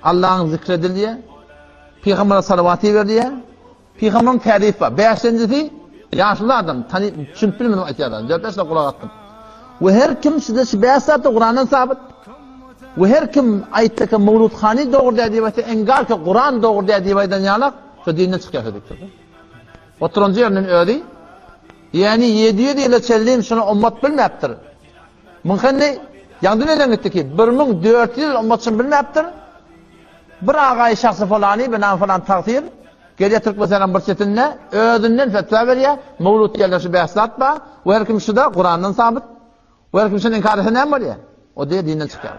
Allah'ın zikredildiği, Peygamber'e salavatı verdiği, Peygamber'in tarifi var. Beşincisi, yaşlı adam, çünkü bilmedim ayetlerden, cevaplarsa kulak attım. Ve her kim size şibiyasatı Kur'an'dan sabit, ve her kim ayetteki Mevlud Hani doğru dediği ve engar ki Kur'an doğru dediği ve yanlak, şu dinine çıkıyor dediktir. Oturuncu yerinin öyle, yani 700 yıla çeldiğim şunu ummat bilmeyiptir. Mümkün yandı neden gitti ki, 1400 yıl ummat şunu bilmeyiptir. Bir ağayı şahsı falani, bir nam falan taqsir, geriye Türk mesela bir çetinle, özünden fetva veriyor, Mevlud yerleşi behsatma, ve her kim şu da Kur'an'dan sabit, ve her kim şunun inkar eden var ya, o diye dinden çıkıyor.